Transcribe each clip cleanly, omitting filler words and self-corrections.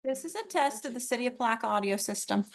This is a test of the City of Black audio system.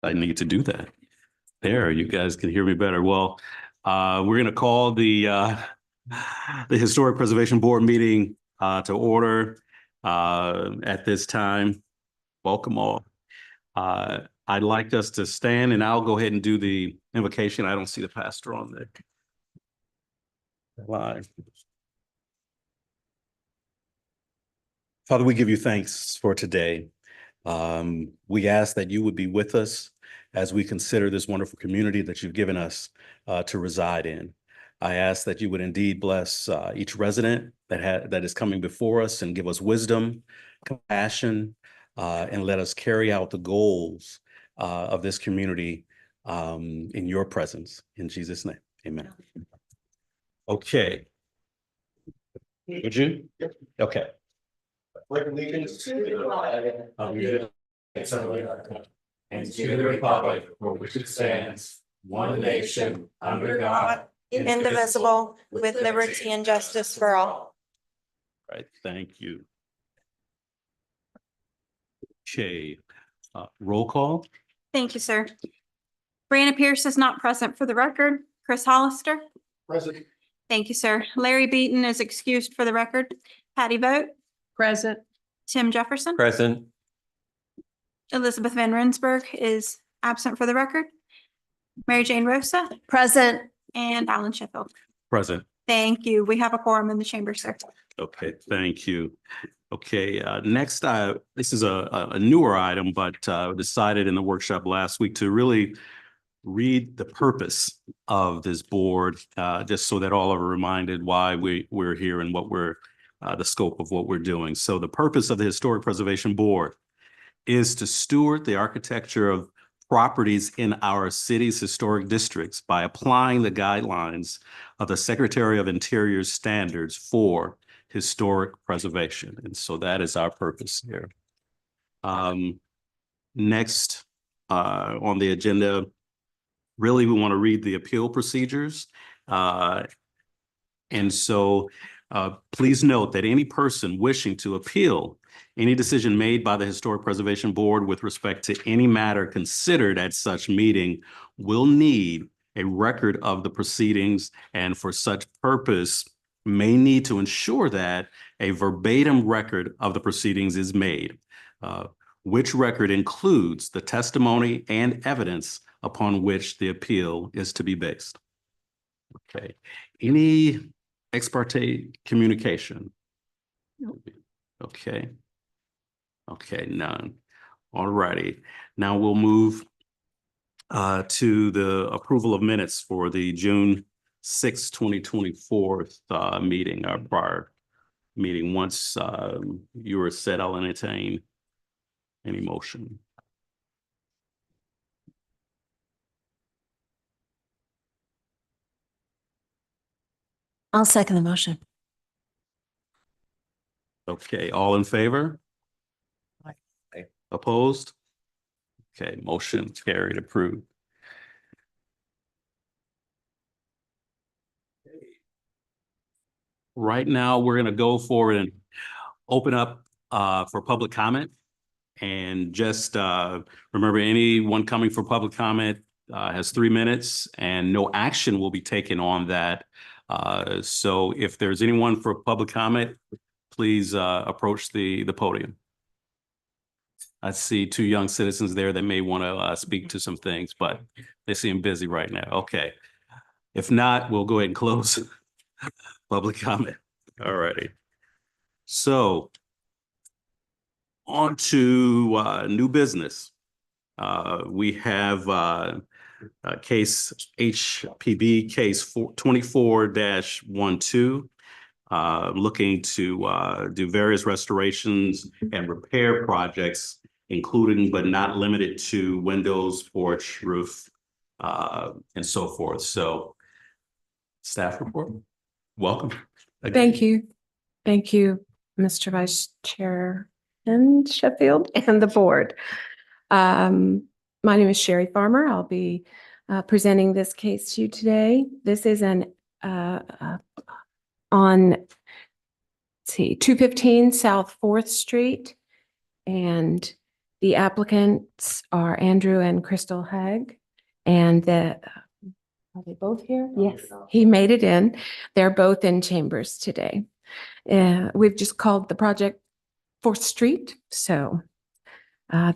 I need to do that. There, you guys can hear me better. Well, we're gonna call the Historic Preservation Board meeting to order at this time. Welcome all. I'd like us to stand and I'll go ahead and do the invocation. I don't see the pastor on the line. Father, we give you thanks for today. We ask that you would be with us as we consider this wonderful community that you've given us to reside in. I ask that you would indeed bless each resident that is coming before us and give us wisdom, compassion, and let us carry out the goals of this community in your presence. In Jesus' name, amen. Okay. Would you? Okay. Pledge allegiance to the flag of the United States of America and to the republic for which it stands, one nation, under God, indivisible, with liberty and justice for all. Right, thank you. Okay, roll call. Thank you, sir. Brianna Pierce is not present for the record. Chris Hollister. Present. Thank you, sir. Larry Beaton is excused for the record. Patty Vogt. Present. Tim Jefferson. Present. Elizabeth Van Rensburg is absent for the record. Mary Jane Rosa Present. and Alan Sheffield. Present. Thank you. We have a quorum in the chamber, sir. Okay, thank you. Okay, next, this is a newer item, but decided in the workshop last week to really read the purpose of this board, just so that all are reminded why we're here and what we're the scope of what we're doing. So the purpose of the Historic Preservation Board is to steward the architecture of properties in our city's historic districts by applying the guidelines of the Secretary of Interior's standards for historic preservation. And so that is our purpose here. Next on the agenda, really, we want to read the appeal procedures. And so please note that any person wishing to appeal any decision made by the Historic Preservation Board with respect to any matter considered at such meeting will need a record of the proceedings, and for such purpose may need to ensure that a verbatim record of the proceedings is made, which record includes the testimony and evidence upon which the appeal is to be based. Okay, any ex parte communication? Okay. Okay, none. All righty. Now we'll move to the approval of minutes for the June 6, 2024 meeting, our prior meeting. Once you are set, I'll entertain any motion. I'll second the motion. Okay, all in favor? Aye. Opposed? Okay, motion carried, approved. Right now, we're going to go forward and open up for public comment. And just remember, anyone coming for public comment has 3 minutes and no action will be taken on that. So if there's anyone for public comment, please approach the podium. I see 2 young citizens there that may want to speak to some things, but they seem busy right now. Okay. If not, we'll go ahead and close public comment. All righty. So on to new business. We have case HPB case 24-12. Looking to do various restorations and repair projects, including but not limited to windows, porch, roof, and so forth. So staff report, welcome. Thank you. Thank you, Mr. Vice Chair and Sheffield and the board. My name is Sherry Farmer. I'll be presenting this case to you today. This is an on, let's see, 215 South 4th Street. And The applicants are Andrew and Crystal Haig, and are they both here? Yes, he made it in. They're both in chambers today. We've just called the project 4th Street, so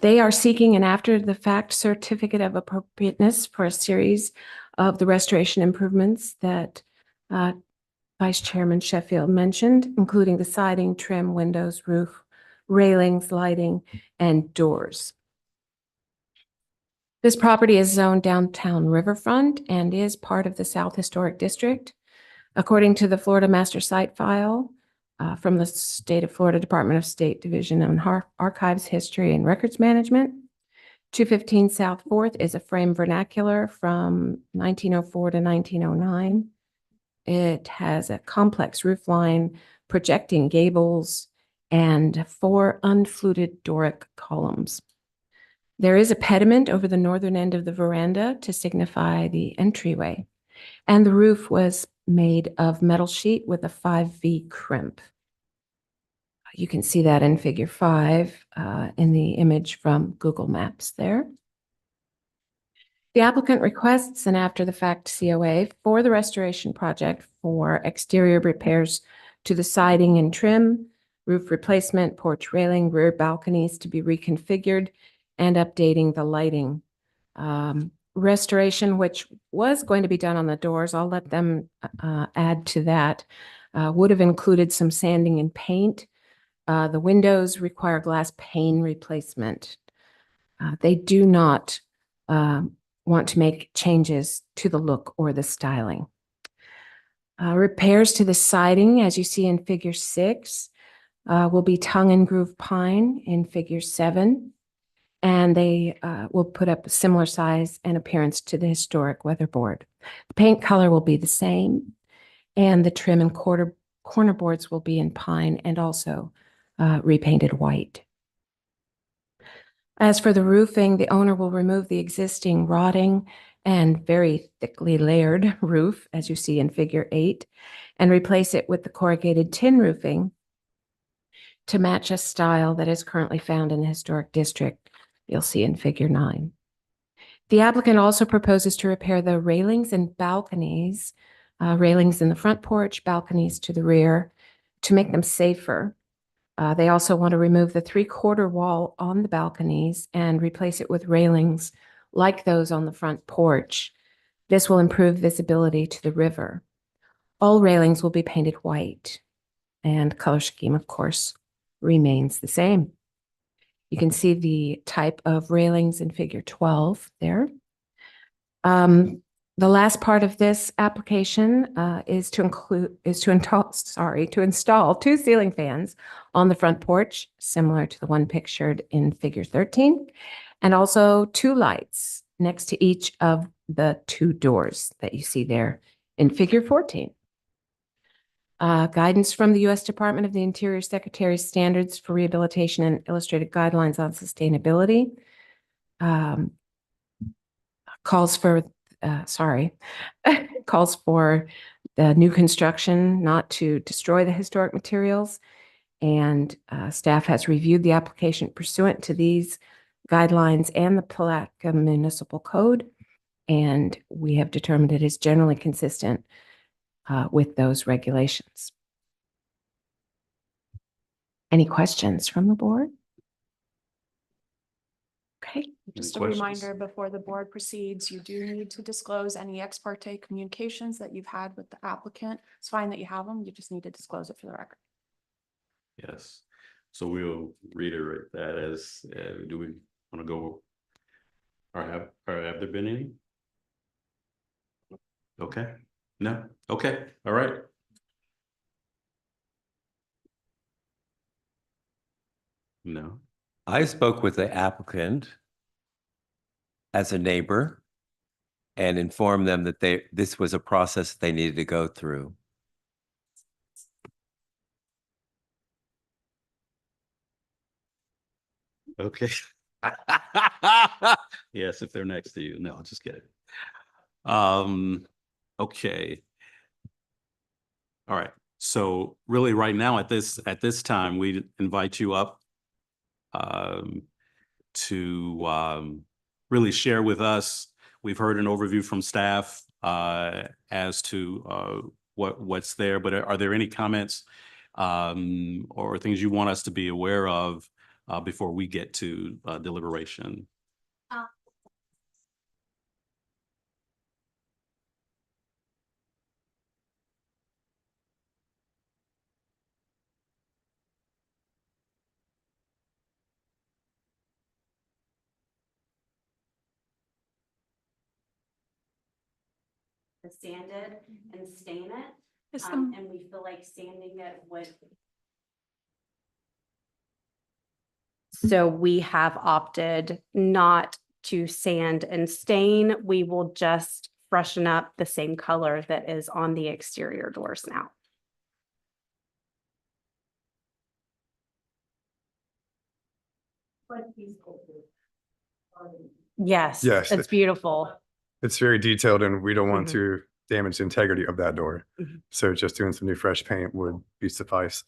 they are seeking an after-the-fact certificate of appropriateness for a series of the restoration improvements that Vice Chairman Sheffield mentioned, including the siding, trim, windows, roof, railings, lighting, and doors. This property is zoned downtown Riverfront and is part of the South Historic District. According to the Florida Master Site File from the State of Florida Department of State Division on Archives, History, and Records Management, 215 South 4th is a frame vernacular from 1904 to 1909. It has a complex roof line, projecting gables, and 4 unfluted Doric columns. There is a pediment over the northern end of the veranda to signify the entryway, and the roof was made of metal sheet with a 5V crimp. You can see that in figure 5 in the image from Google Maps there. The applicant requests an after-the-fact COA for the restoration project for exterior repairs to the siding and trim, roof replacement, porch railing, rear balconies to be reconfigured, and updating the lighting. Restoration, which was going to be done on the doors, I'll let them add to that, would have included some sanding and paint. The windows require glass pane replacement. They do not want to make changes to the look or the styling. Repairs to the siding, as you see in figure 6, will be tongue and groove pine in figure 7. And they will put up a similar size and appearance to the historic weatherboard. The paint color will be the same, and the trim and corner boards will be in pine and also repainted white. As for the roofing, the owner will remove the existing rotting and very thickly layered roof, as you see in figure 8, and replace it with the corrugated tin roofing to match a style that is currently found in the historic district. You'll see in figure 9. The applicant also proposes to repair the railings and balconies, railings in the front porch, balconies to the rear, to make them safer. They also want to remove the 3/4 wall on the balconies and replace it with railings like those on the front porch. This will improve visibility to the river. All railings will be painted white, and color scheme, of course, remains the same. You can see the type of railings in figure 12 there. The last part of this application is to install 2 ceiling fans on the front porch, similar to the one pictured in figure 13, and also 2 lights next to each of the 2 doors that you see there in figure 14. Guidance from the U.S. Department of the Interior Secretary's Standards for Rehabilitation and Illustrated Guidelines on Sustainability calls for the new construction not to destroy the historic materials, and staff has reviewed the application pursuant to these guidelines and the Palatka Municipal Code, and we have determined it is generally consistent with those regulations. Any questions from the board? Okay. Just a questions? reminder before the board proceeds, you do need to disclose any ex parte communications that you've had with the applicant. It's fine that you have them, you just need to disclose it for the record. Yes. So we'll reiterate that as, do we want to go? Or have there been any? Okay. No. Okay. All right. No. I spoke with the applicant as a neighbor and informed them that this was a process they needed to go through. Okay. Yes, if they're next to you. No, just kidding. Okay. All right. So really right now at this time, we invite you up to really share with us. We've heard an overview from staff as to what's there, but are there any comments or things you want us to be aware of before we get to deliberation? To sand it and stain it, Is and the, we feel like sanding it would. So we have opted not to sand and stain. We will just freshen up the same color that is on the exterior doors now. Yes, Yes. it's beautiful. It's very detailed and we don't want Mhm. to damage the integrity of that door. Mhm. So just doing some new fresh paint would be suffice.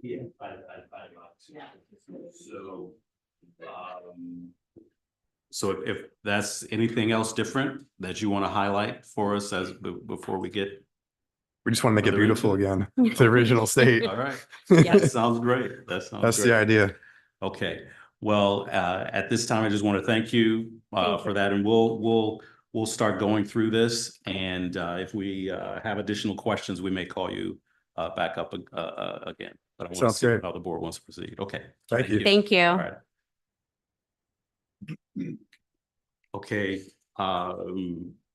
Yeah. So, so if that's anything else different that you want to highlight for us as before we get, We just want to make it Further beautiful into again, the original state. all right. Yes. That sounds great. That sounds That's the great. idea. Okay, well, at this time, I just want to thank you Thank for you. that, and we'll start going through this. And if we have additional questions, we may call you back up again. But I want to Sounds see great. how the board wants to proceed. Okay. Thank you. Thank you. All right. Okay,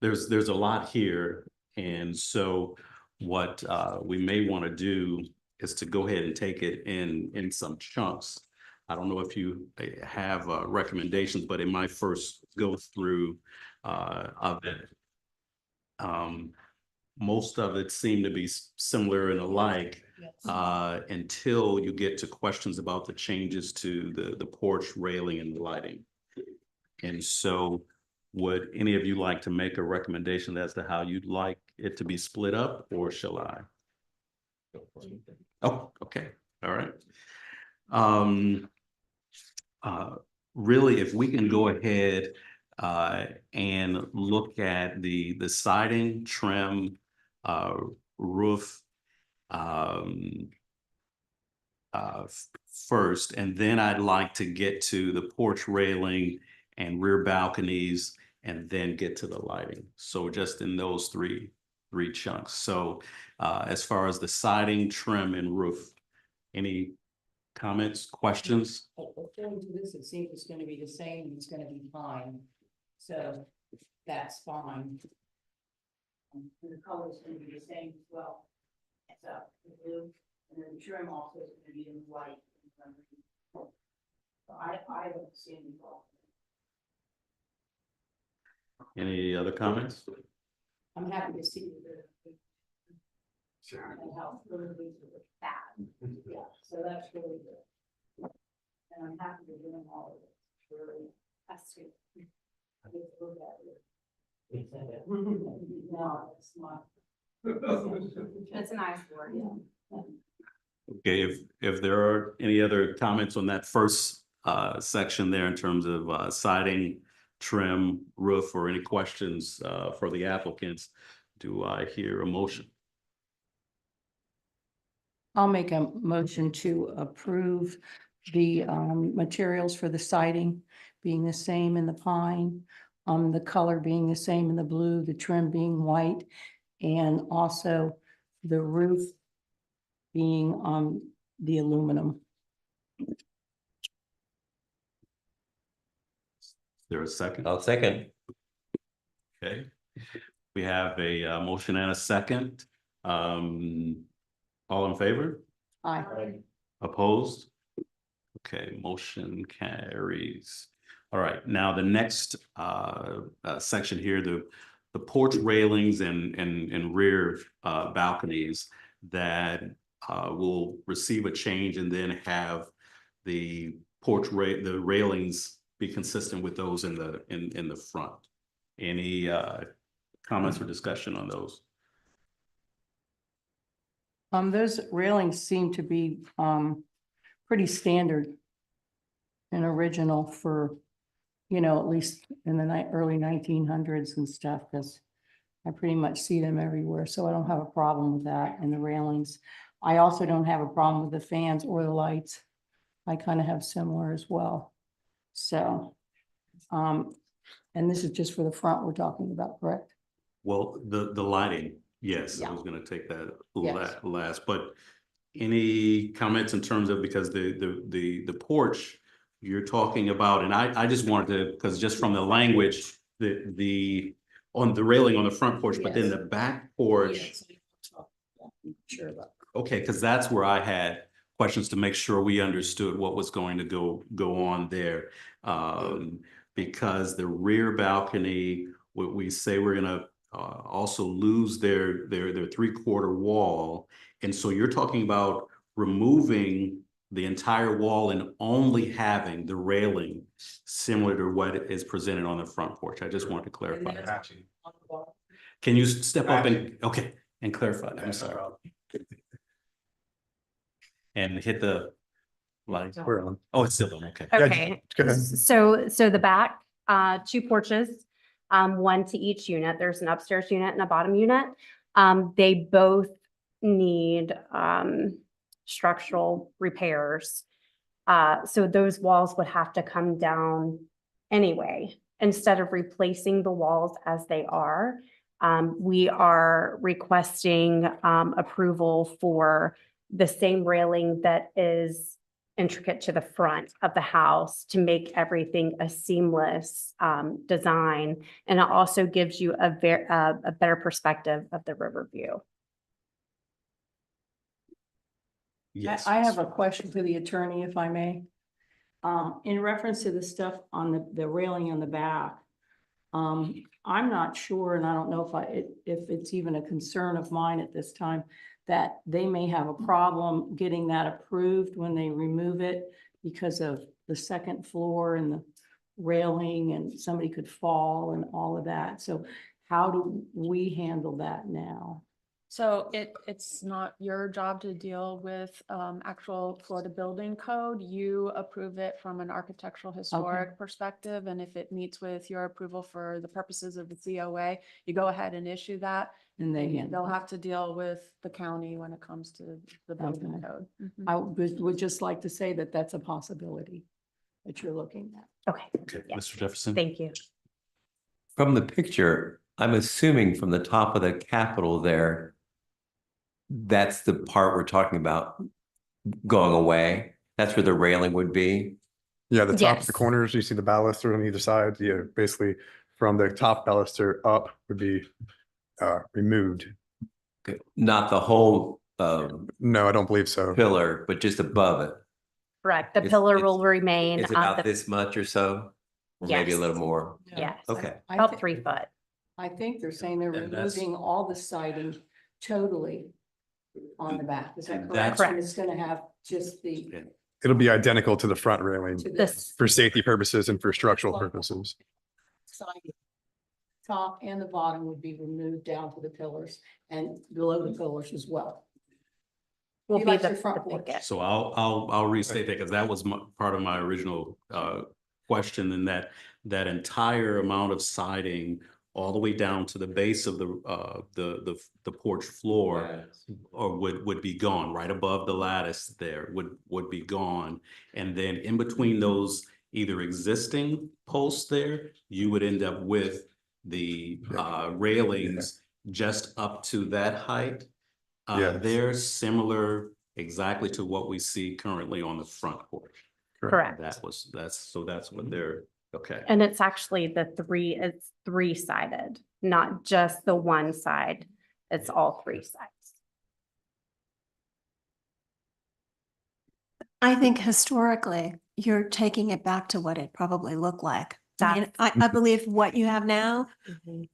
there's a lot here, and so what we may want to do is to go ahead and take it in some chunks. I don't know if you have recommendations, but in my first go through of it, most of it seemed to be similar and alike until you get to questions about the changes to the porch railing and the lighting. And so would any of you like to make a recommendation as to how you'd like it to be split up, or shall I? Oh, okay, all right. Really, if we can go ahead and look at the siding, trim, roof first, and then I'd like to get to the porch railing and rear balconies, and then get to the lighting. So just in those three chunks. So as far as the siding, trim, and roof, any comments, questions? According to this, it seems it's gonna be the same, it's gonna be fine, so that's fine. And the color's gonna be the same as well. So the blue, and then the trim also is gonna be in white. So I don't see any problem. Any other comments? I'm happy to see the. And how really these are bad, yeah, so that's really good. And I'm happy to doing all of it, really, that's good. I get to look at it. No, it's not. It's a nice word. Yeah. Okay, if there are any other comments on that first section there in terms of siding, trim, roof, or any questions for the applicants, do I hear a motion? I'll make a motion to approve the materials for the siding being the same in the pine, the color being the same in the blue, the trim being white, and also the roof being on the aluminum. Is there a second? I'll second. Okay, we have a motion and a second. All in favor? Aye. Opposed? Okay, motion carries. All right, now the next section here, the porch railings and rear balconies that will receive a change and then have the the railings be consistent with those in the front. Any comments or discussion on those? Those railings seem to be, pretty standard and original for, at least in the early 1900s and stuff, because I pretty much see them everywhere, so I don't have a problem with that and the railings. I also don't have a problem with the fans or the lights. I kind of have similar as well. So, and this is just for the front we're talking about, correct? Well, the lighting, yes, I Yeah. was gonna take that Yes. last, but any comments in terms of, because the porch you're talking about, and I just wanted to, because just from the language, on the railing on the front porch, but then Yes. the back porch, Sure about. okay, because that's where I had questions to make sure we understood what was going to go on there. Because the rear balcony, we say we're gonna also lose their 3/4 wall. And so you're talking about removing the entire wall and only having the railing similar to what is presented on the front porch. I just wanted to clarify. Can you step up and, okay, and clarify? I'm sorry. And hit the light. We're on. Oh, it's still on, okay. Yeah, Okay, go ahead. so the back, two porches, one to each unit. There's an upstairs unit and a bottom unit. They both need, structural repairs. So those walls would have to come down anyway. Instead of replacing the walls as they are, we are requesting, approval for the same railing that is intricate to the front of the house to make everything a seamless design. And it also gives you a better perspective of the river view. Yes. I have a question for the attorney, if I may. In reference to the stuff on the railing on the back, I'm not sure, and I don't know if it's even a concern of mine at this time, that they may have a problem getting that approved when they remove it because of the second floor and the railing, and somebody could fall and all of that. So how do we handle that now? So it's not your job to deal with actual Florida building code. You approve it from an architectural historic perspective. And if it meets with your approval for the purposes of the COA, you go ahead and issue that. And they They'll handle. have to deal with the county when it comes to the building Okay. code. Mhm. I would just like to say that that's a possibility that you're looking at. Okay, Okay, Yeah. Mr. Jefferson? thank you. From the picture, I'm assuming from the top of the Capitol there, that's the part we're talking about going away. That's where the railing would be. Yeah, the top of the Yes. corners, you see the baluster on either side. Yeah, basically from the top baluster up would be removed. Okay, not the whole No, I don't believe so. pillar, but just above it. Correct. The It's- pillar it's- will remain. It's on about the- this much or so, or maybe a Yes. little more. Yes. Okay. I About thi- 3 foot. I think they're saying they're And that's- removing all the siding totally on the back. Is that And correct? that's- And it's gonna have just the. Okay. It'll be identical to the front railing to the This, for safety purposes and for structural purposes. siding. Top and the bottom would be removed down to the pillars and below the pillars as well. will You be like the your front the porch. biggest. So I'll restate that, because that was part of my original question, and that entire amount of siding all the way down to the base of the porch floor or would be gone, right above the lattice there would be gone. And then in between those either existing posts there, you would end up with the railings just up to that height. Yes. They're similar exactly to what we see currently on the front porch. Correct. That's what they're, okay. And it's actually it's 3-sided, not just the one side. It's all 3 sides. I think historically, you're taking it back to what it probably looked like. I mean, I believe what you have now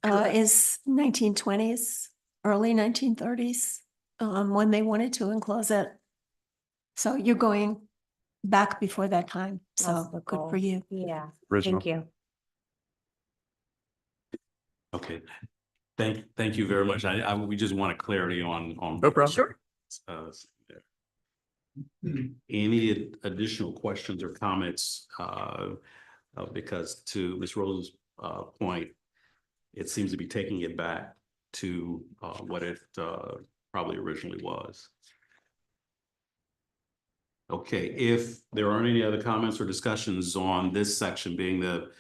is 1920s, early 1930s, when they wanted to enclose it. So you're going back before that time. That's So the good goal. for you. Yeah, Original. thank you. Okay. Thank you very much. We just wanted clarity on. No problem. Sure. Any additional questions or comments? Because to Ms. Rose's point, it seems to be taking it back to what it probably originally was. Okay, if there aren't any other comments or discussions on this section being the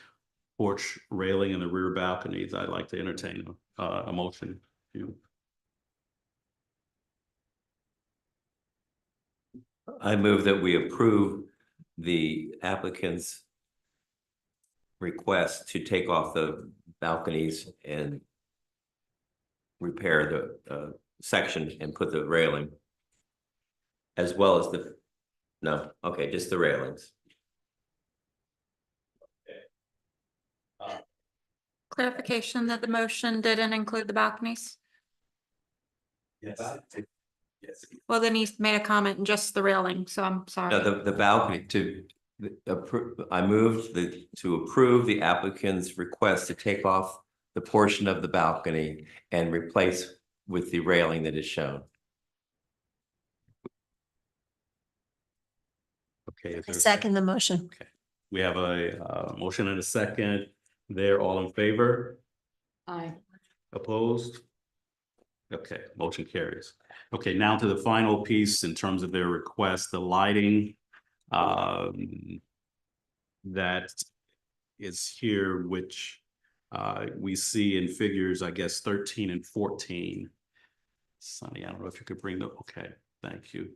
porch railing and the rear balconies, I'd like to entertain a motion. I move that we approve the applicant's request to take off the balconies and repair the section and put the railing, as well as just the railings. Clarification that the motion didn't include the balconies? Yes. Yes. Well, then he's made a comment in just the railing, so I'm sorry. No, the balcony I moved to approve the applicant's request to take off the portion of the balcony and replace with the railing that is shown. Okay. Is I there a second the motion. Okay. We have a motion and a second. They're all in favor? Aye. Opposed? Okay, motion carries. Okay, now to the final piece in terms of their request, the lighting that is here, which we see in figures, I guess, 13 and 14. Sonny, I don't know if you could bring the, okay, thank you.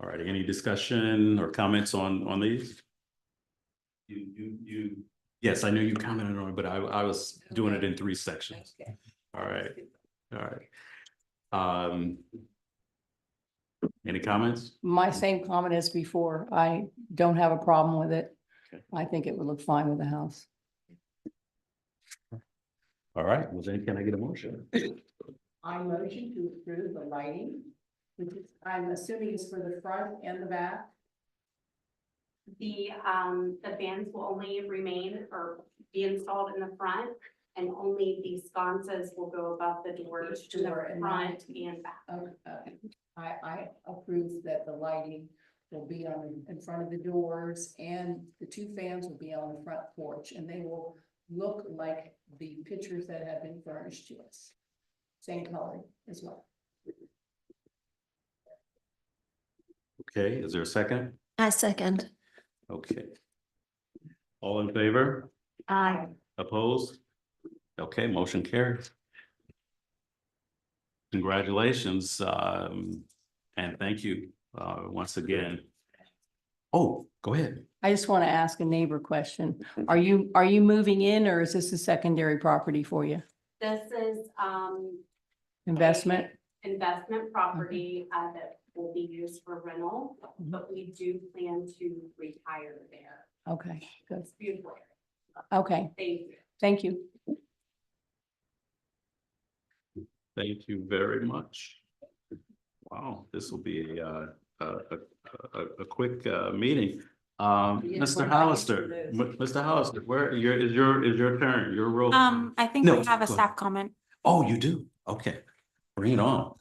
All right, any discussion or comments on these? Yes, I know you commented on it, but I was doing it in 3 sections. All right. Any comments? My same comment as before. I don't have a problem with it. Okay. I think it would look fine with the house. All right, well then can I get a motion? I motion to approve the lighting, which is, I'm assuming is for the front and the back. The fans will only remain or be installed in the front, and only the sconces will go above the doors to the Door and front and back. I approve that the lighting will be on in front of the doors, and the 2 fans will be on the front porch, and they will look like the pictures that have been furnished to us. Same color as well. Okay, is there a second? I second. Okay. All in favor? Aye. Opposed? Okay, motion carries. Congratulations, and thank you once again. Oh, go ahead. I just want to ask a neighbor question. Are you moving in, or is this a secondary property for you? This is Investment? investment property that will be used for rental, but we do plan to retire there. Okay, good. It's beautiful. Okay, Thank you. thank you. Thank you very much. Wow, this will be a quick meeting. Mr. Hollister, Mr. Hollister, where is your turn? Your role? I think No, we have a go staff comment. Oh, you do? Okay, bring it on.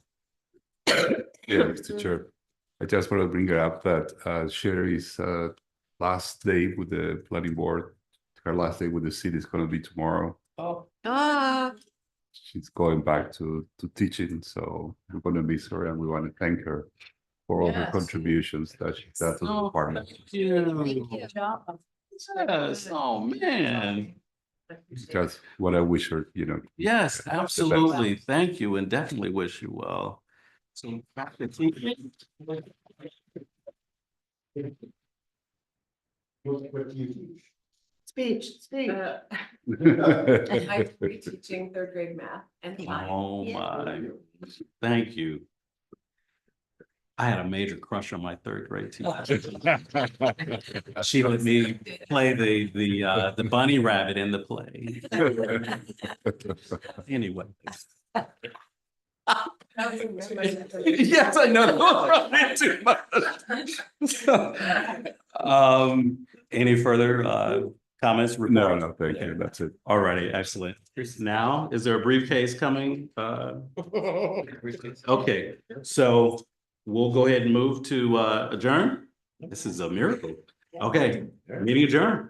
Yeah, Mr. Chair, I just want to bring it up that Sherry's last day with the planning board, her last day with the city is going to be tomorrow. Oh. She's going back to teaching, so we're going to miss her and we want to thank her for all her Yes. contributions that she does to the department. Thank you. Yes, oh, man. Just what I wish her, Yes, the best. absolutely. Thank you, and definitely wish you well. So back to teaching. Speech. Thank teaching 3rd grade math and Oh, my. Thank you. I had a major crush on my 3rd grade teacher. She let me play the bunny rabbit in the play. Anyway. Yes, I know. Any further comments? No, no, thank you. That's it. All righty, excellent. Now, is there a briefcase coming? Okay, so we'll go ahead and move to adjourn. This is a miracle. Okay, meeting adjourned.